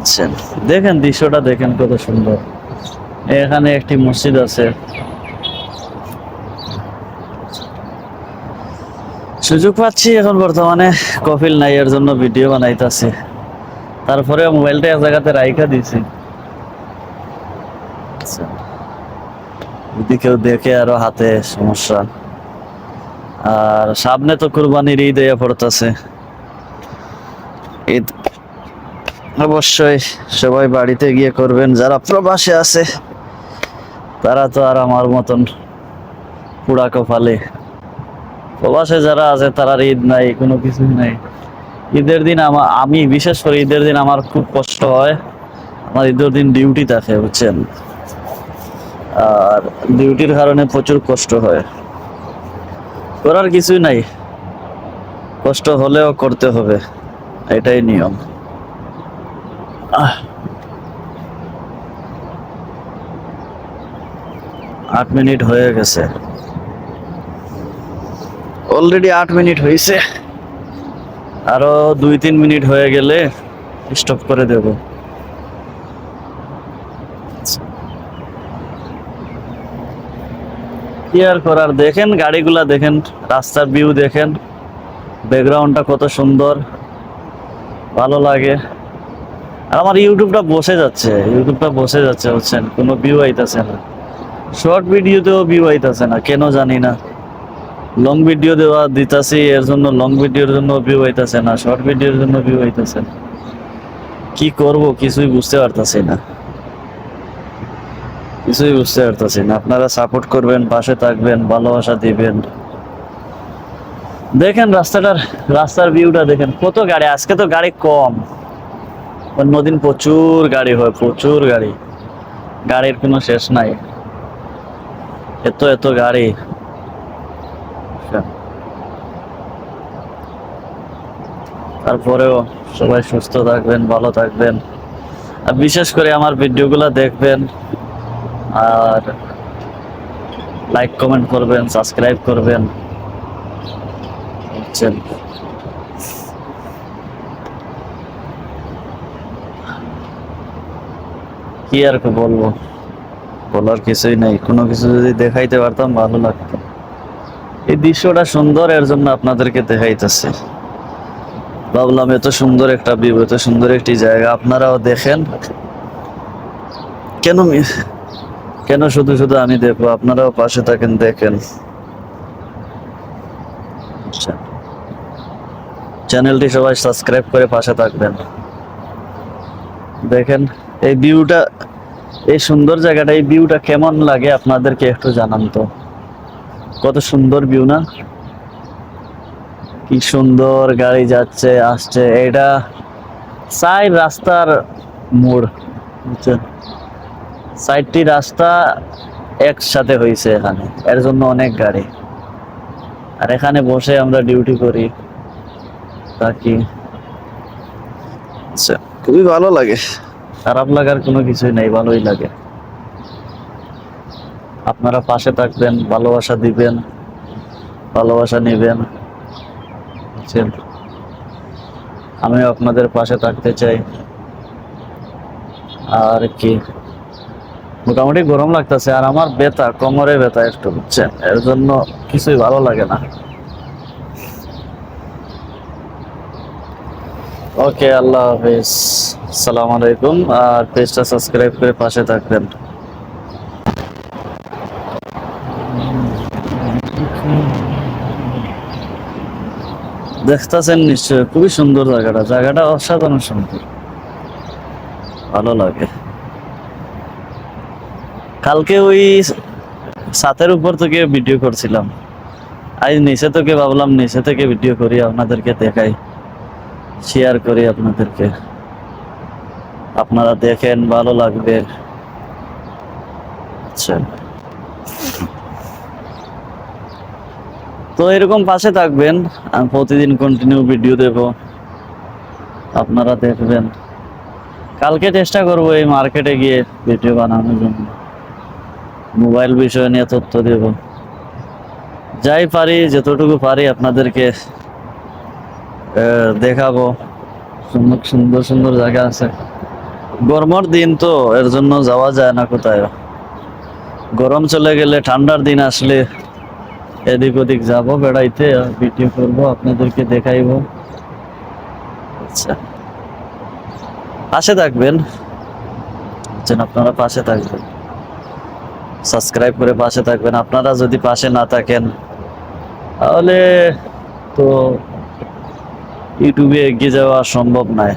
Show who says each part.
Speaker 1: আচ্ছা, দেখেন দৃশ্যটা দেখেন কত সুন্দর। এখানে একটি মসজিদ আছে। সুযোগ পাচ্ছি এখন বর্তমানে, কফিল নাই এর জন্য ভিডিও বানাইতেছি। তারপরে মোবাইলটা এক জায়গাতে রাইখা দিছি। আচ্ছা, যদি কেউ দেখে আরো হাতে সমস্যা। আর সামনে তো কুরবানির ঈদ এসে পড়তেছে। ঈদ অবশ্যই সবাই বাড়িতে গিয়ে করবেন। যারা প্রবাসে আছে তারা তো আর আমার মতন পুরা কপালে। প্রবাসে যারা আছে তারা ঈদ নাই, কোনো কিছু নাই। ঈদের দিন আমি বিশেষ করে ঈদের দিন আমার খুব কষ্ট হয়। আমার ঈদের দিন ডিউটি থাকে, বুঝছেন। আর ডিউটির কারণে প্রচুর কষ্ট হয়। করার কিছুই নাই, কষ্ট হলেও করতে হবে, এটাই নিয়ম। 8 মিনিট হয়ে গেছে, অলরেডি 8 মিনিট হয়েছে। আরো 2-3 মিনিট হয়ে গেলে স্টপ করে দেব। কি আর করার, দেখেন গাড়িগুলা দেখেন, রাস্তার ভিউ দেখেন, ব্যাকগ্রাউন্ডটা কত সুন্দর, ভালো লাগে। আর আমার ইউটিউবটা বসে যাচ্ছে বুঝছেন, কোনো ভিউ আইতাছে না। শর্ট ভিডিওতেও ভিউ আইতাছে না, কেন জানি না। লং ভিডিও দেওয়া দিতাছি, এর জন্য লং ভিডিওর জন্য ভিউ আইতাছে না, শর্ট ভিডিওর জন্য ভিউ আইতাছে না। কি করব কিছুই বুঝতে পারতাছি না, আপনারা সাপোর্ট করবেন, পাশে থাকবেন, ভালোবাসা দিবেন। দেখেন রাস্তার ভিউটা দেখেন, কত গাড়ি। আজকে তো গাড়ি কম, অন্যদিন প্রচুর গাড়ি হয়, প্রচুর গাড়ি, গাড়ির কোনো শেষ নাই, এত এত গাড়ি। তারপরেও সবাই সুস্থ থাকবেন, ভালো থাকবেন, আর বিশেষ করে আমার ভিডিওগুলো দেখবেন, আর লাইক কমেন্ট করবেন, সাবস্ক্রাইব করবেন, বুঝছেন। কি আর বলবো, বলার কিছুই নাই। কোনো কিছু যদি দেখাইতে পারতাম ভালো লাগতো। এই দৃশ্যটা সুন্দর, এর জন্য আপনাদেরকে দেখাইতেছি। ভাবলাম এত সুন্দর একটা ভিউ, এত সুন্দর একটি জায়গা, আপনারাও দেখেন। কেন কেন শুধু শুধু আমি দেখবো, আপনারাও পাশে থাকেন, দেখেন। আচ্ছা, চ্যানেলটি সবাই সাবস্ক্রাইব করে পাশে থাকবেন। দেখেন এই ভিউটা, এই সুন্দর জায়গাটা, এই ভিউটা কেমন লাগে আপনাদেরকে একটু জানান তো। কত সুন্দর ভিউ না, কি সুন্দর গাড়ি যাচ্ছে আসছে। এটা সাইড রাস্তার মোড়, বুঝছেন, সাইডটি রাস্তা একসাথে হয়েছে এখানে, এর জন্য অনেক গাড়ি। আর এখানে বসে আমরা ডিউটি করি, থাকি। আচ্ছা, খুবই ভালো লাগে, খারাপ লাগার কোনো কিছুই নেই, ভালোই লাগে। আপনারা পাশে থাকবেন, ভালোবাসা দিবেন, ভালোবাসা নিবেন, বুঝছেন। আমিও আপনাদের পাশে থাকতে চাই। আর কি, মোটামুটি গরম লাগতেছে, আর আমার ব্যথা, কোমরে ব্যথা একটু, বুঝছেন, এর জন্য কিছুই ভালো লাগে না। ওকে, আল্লাহ হাফিজ, আসসালামু আলাইকুম। আর পেজটা সাবস্ক্রাইব করে পাশে থাকবেন। দেখতেছেন নিশ্চয়, খুবই সুন্দর জায়গাটা অসাধারণ সুন্দর, ভালো লাগে। কালকে ওই ছাতের উপর থেকে ভিডিও করছিলাম, আজ নিচে থেকে ভাবলাম নিচে থেকে ভিডিও করি, আপনাদেরকে দেখাই, শেয়ার করি আপনাদেরকে, আপনারা দেখেন, ভালো লাগবে। আচ্ছা, তো এরকম পাশে থাকবেন, আমি প্রতিদিন কন্টিনিউ ভিডিও দেব, আপনারা দেখবেন। কালকে চেষ্টা করব এই মার্কেটে গিয়ে ভিডিও বানানোর জন্য, মোবাইল বিষয় নিয়ে তথ্য দেব, যাই পারি, যতটুকু পারি আপনাদেরকে দেখাবো। সুন্দর সুন্দর সুন্দর জায়গা আছে, গরমের দিন তো এর জন্য যাওয়া যায় না কোথায়। গরম চলে গেলে ঠান্ডার দিন আসলে এদিক ওদিক যাবো বেড়াইতে, ভিডিও করবো, আপনাদেরকে দেখাইবো। আচ্ছা, পাশে থাকবেন, যেন আপনারা পাশে থাকবেন, সাবস্ক্রাইব করে পাশে থাকবেন। আপনারা যদি পাশে না থাকেন তাহলে তো ইউটিউবে এগিয়ে যাওয়া সম্ভব নয়।